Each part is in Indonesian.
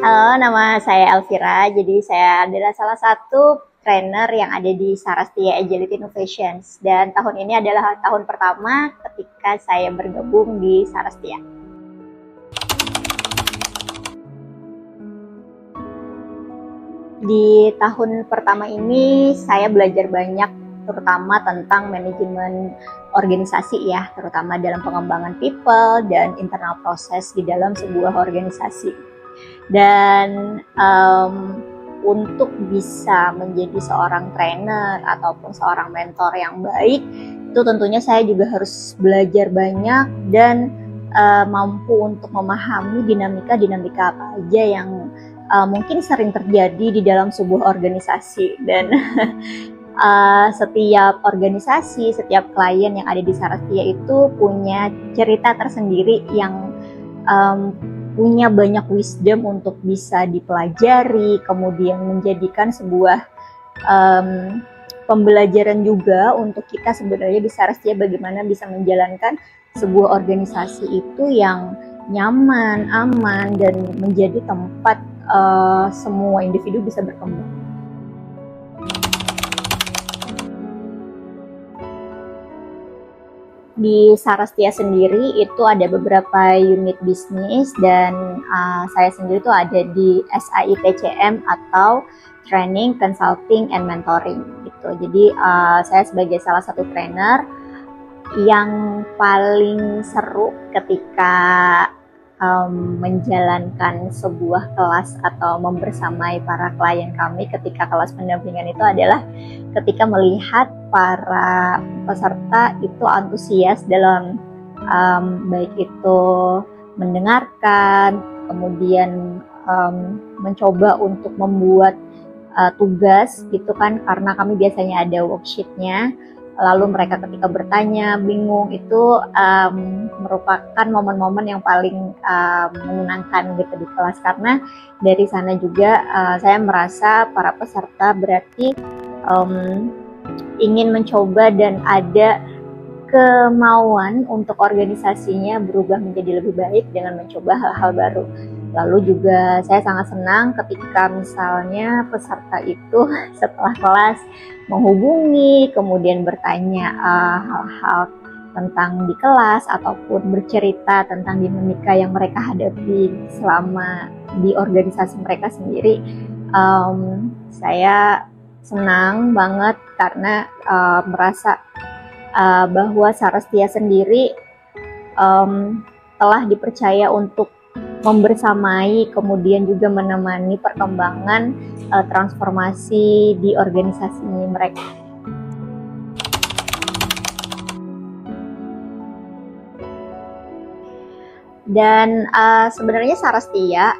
Halo, nama saya Elvira. Jadi saya adalah salah satu trainer yang ada di Sarastia Agility Innovations. Dan tahun ini adalah tahun pertama ketika saya bergabung di Sarastia. Di tahun pertama ini saya belajar banyak, terutama tentang manajemen organisasi ya, terutama dalam pengembangan people dan internal proses di dalam sebuah organisasi. Dan untuk bisa menjadi seorang trainer ataupun seorang mentor yang baik, itu tentunya saya juga harus belajar banyak dan mampu untuk memahami dinamika-dinamika apa aja yang mungkin sering terjadi di dalam sebuah organisasi. Dan setiap organisasi, setiap klien yang ada di Sarastia itu punya cerita tersendiri yang punya banyak wisdom untuk bisa dipelajari, kemudian menjadikan sebuah pembelajaran juga untuk kita sebenarnya di Sarastia bagaimana bisa menjalankan sebuah organisasi itu yang nyaman, aman, dan menjadi tempat semua individu bisa berkembang. Di Sarastia sendiri itu ada beberapa unit bisnis dan saya sendiri tuh ada di SAITCM atau Training, Consulting, and Mentoring gitu. Jadi saya sebagai salah satu trainer yang paling seru ketika menjalankan sebuah kelas atau membersamai para klien kami ketika kelas pendampingan itu adalah ketika melihat para peserta itu antusias dalam baik itu mendengarkan, kemudian mencoba untuk membuat tugas gitu kan, karena kami biasanya ada worksheetnya. Lalu mereka ketika bertanya, bingung, itu merupakan momen-momen yang paling menyenangkan gitu di kelas, karena dari sana juga saya merasa para peserta berarti ingin mencoba dan ada kemauan untuk organisasinya berubah menjadi lebih baik dengan mencoba hal-hal baru. Lalu juga saya sangat senang ketika misalnya peserta itu setelah kelas menghubungi, kemudian bertanya hal-hal tentang di kelas ataupun bercerita tentang dinamika yang mereka hadapi selama di organisasi mereka sendiri. Saya senang banget karena merasa bahwa Sarastia sendiri telah dipercaya untuk membersamai, kemudian juga menemani perkembangan transformasi di organisasi mereka. Dan sebenarnya Sarastia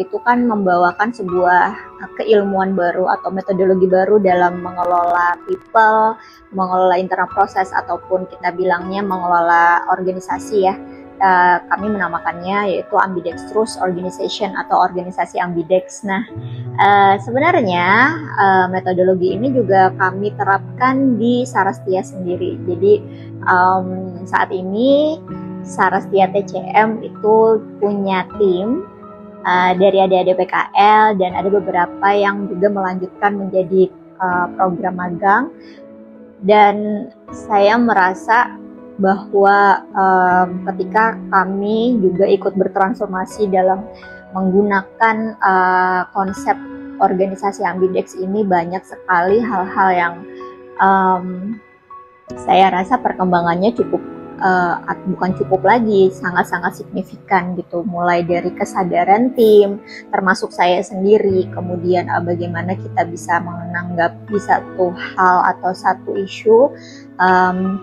itu kan membawakan sebuah keilmuan baru atau metodologi baru dalam mengelola people, mengelola internal proses, ataupun kita bilangnya mengelola organisasi ya. Kami menamakannya yaitu Ambidextrous Organization atau organisasi ambidex. Nah, sebenarnya metodologi ini juga kami terapkan di Sarastia sendiri. Jadi saat ini Sarastia TCM itu punya tim dari adik-adik PKL, dan ada beberapa yang juga melanjutkan menjadi program magang. Dan saya merasa bahwa ketika kami juga ikut bertransformasi dalam menggunakan konsep organisasi Ambidex ini, banyak sekali hal-hal yang saya rasa perkembangannya bukan cukup lagi, sangat-sangat signifikan gitu, mulai dari kesadaran tim, termasuk saya sendiri, kemudian bagaimana kita bisa menanggapi satu hal atau satu isu,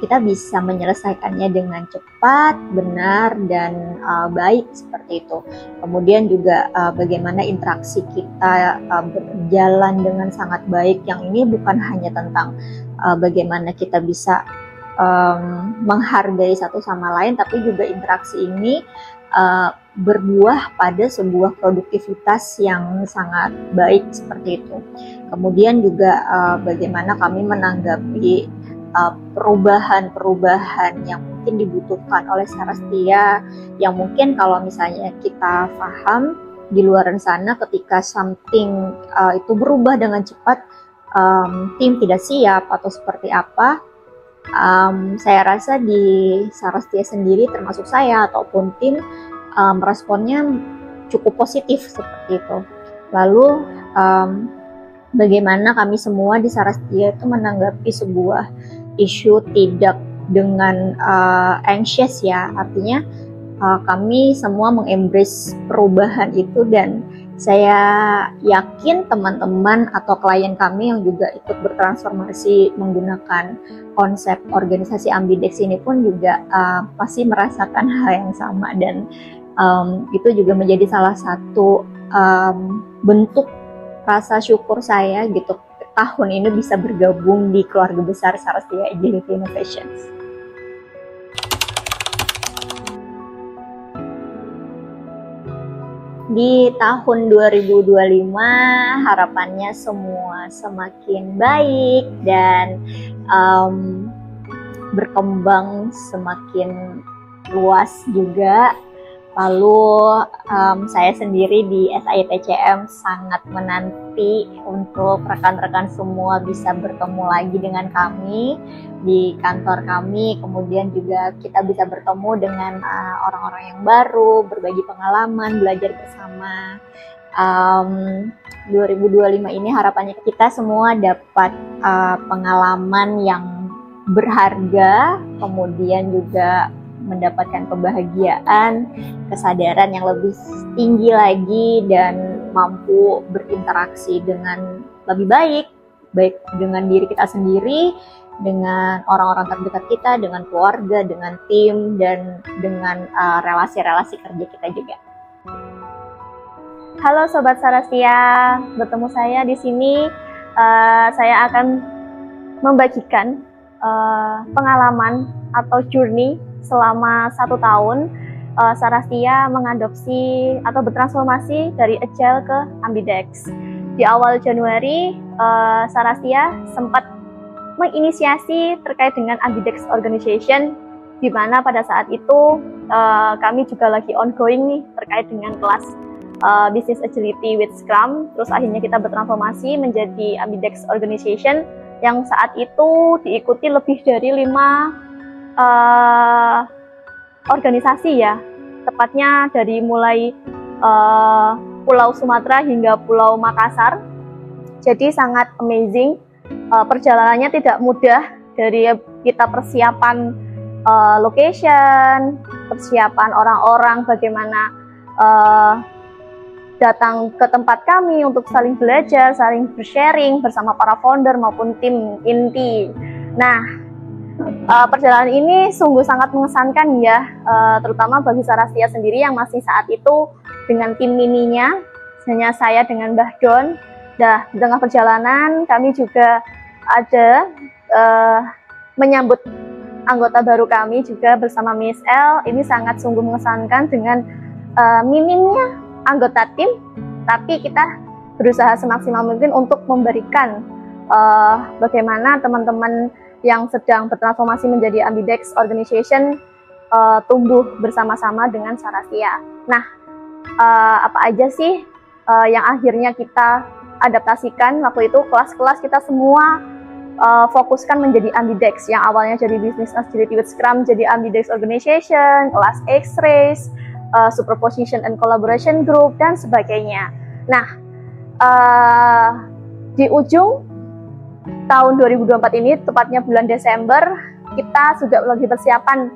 kita bisa menyelesaikannya dengan cepat, benar, dan baik seperti itu. Kemudian juga bagaimana interaksi kita berjalan dengan sangat baik, yang ini bukan hanya tentang bagaimana kita bisa menghargai satu sama lain, tapi juga interaksi ini berbuah pada sebuah produktivitas yang sangat baik seperti itu. Kemudian juga bagaimana kami menanggapi perubahan-perubahan yang mungkin dibutuhkan oleh Sarastia, yang mungkin kalau misalnya kita paham di luar sana, ketika something itu berubah dengan cepat, tim tidak siap atau seperti apa. Saya rasa di Sarastia sendiri, termasuk saya ataupun tim, responnya cukup positif seperti itu. Lalu bagaimana kami semua di Sarastia itu menanggapi sebuah isu tidak dengan anxious ya, artinya kami semua mengembrace perubahan itu, dan saya yakin teman-teman atau klien kami yang juga ikut bertransformasi menggunakan konsep organisasi Ambidex ini pun juga pasti merasakan hal yang sama, dan itu juga menjadi salah satu bentuk rasa syukur saya gitu, tahun ini bisa bergabung di keluarga besar Sarastia Agility Innovations. Di tahun 2025 harapannya semua semakin baik dan berkembang semakin luas juga. Lalu saya sendiri di SIPCM sangat menanti untuk rekan-rekan semua bisa bertemu lagi dengan kami di kantor kami, kemudian juga kita bisa bertemu dengan orang-orang yang baru, berbagi pengalaman, belajar bersama. 2025 ini harapannya kita semua dapat pengalaman yang berharga, kemudian juga mendapatkan kebahagiaan, kesadaran yang lebih tinggi lagi, dan mampu berinteraksi dengan lebih baik dengan diri kita sendiri, dengan orang-orang terdekat kita, dengan keluarga, dengan tim, dan dengan relasi-relasi kerja kita juga. Halo Sobat Sarastia, bertemu saya di sini. Saya akan membagikan pengalaman atau journey selama 1 tahun Sarastia mengadopsi atau bertransformasi dari Agile ke Ambidex. Di awal Januari, Sarastia sempat menginisiasi terkait dengan Ambidex Organization, di mana pada saat itu kami juga lagi ongoing nih terkait dengan kelas Business Agility with Scrum. Terus akhirnya kita bertransformasi menjadi Ambidex Organization yang saat itu diikuti lebih dari 5 organisasi ya, tepatnya dari mulai Pulau Sumatera hingga Pulau Makassar. Jadi sangat amazing, perjalanannya tidak mudah, dari kita persiapan location, persiapan orang-orang, bagaimana datang ke tempat kami untuk saling belajar, saling bersharing bersama para founder maupun tim inti. Nah, perjalanan ini sungguh sangat mengesankan ya, terutama bagi Sarastia sendiri yang masih saat itu dengan tim mininya, hanya saya dengan Mbah Don. Nah, di tengah perjalanan kami juga ada menyambut anggota baru kami juga bersama Miss L. Ini sangat sungguh mengesankan dengan minimnya anggota tim, tapi kita berusaha semaksimal mungkin untuk memberikan bagaimana teman-teman yang sedang bertransformasi menjadi Ambidex Organization tumbuh bersama-sama dengan Sarastia. Nah, apa aja sih yang akhirnya kita adaptasikan. Waktu itu kelas-kelas kita semua fokuskan menjadi Ambidex, yang awalnya jadi Business Agility with Scrum jadi Ambidex Organization, kelas X-Rays, Superposition and Collaboration Group, dan sebagainya. Nah, di ujung tahun 2024 ini, tepatnya bulan Desember, kita sudah lagi persiapan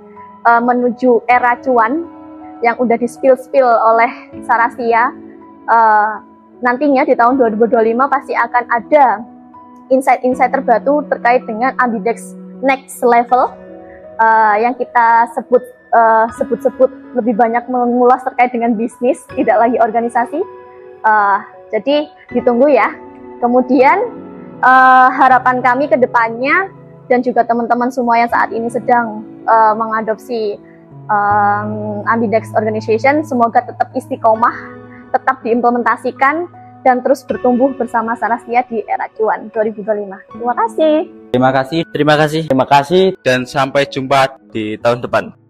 menuju era cuan yang udah di-spill oleh Sarastia. Nantinya di tahun 2025 pasti akan ada insight-insight terbaru terkait dengan Ambidex Next Level, yang kita sebut lebih banyak mengulas terkait dengan bisnis, tidak lagi organisasi. Jadi ditunggu ya. Kemudian harapan kami ke depannya, dan juga teman-teman semua yang saat ini sedang mengadopsi Ambidex Organization, semoga tetap istiqomah, tetap diimplementasikan, dan terus bertumbuh bersama Sarastia di era cuan 2025. Terima kasih. Terima kasih. Terima kasih. Terima kasih. Dan sampai jumpa di tahun depan.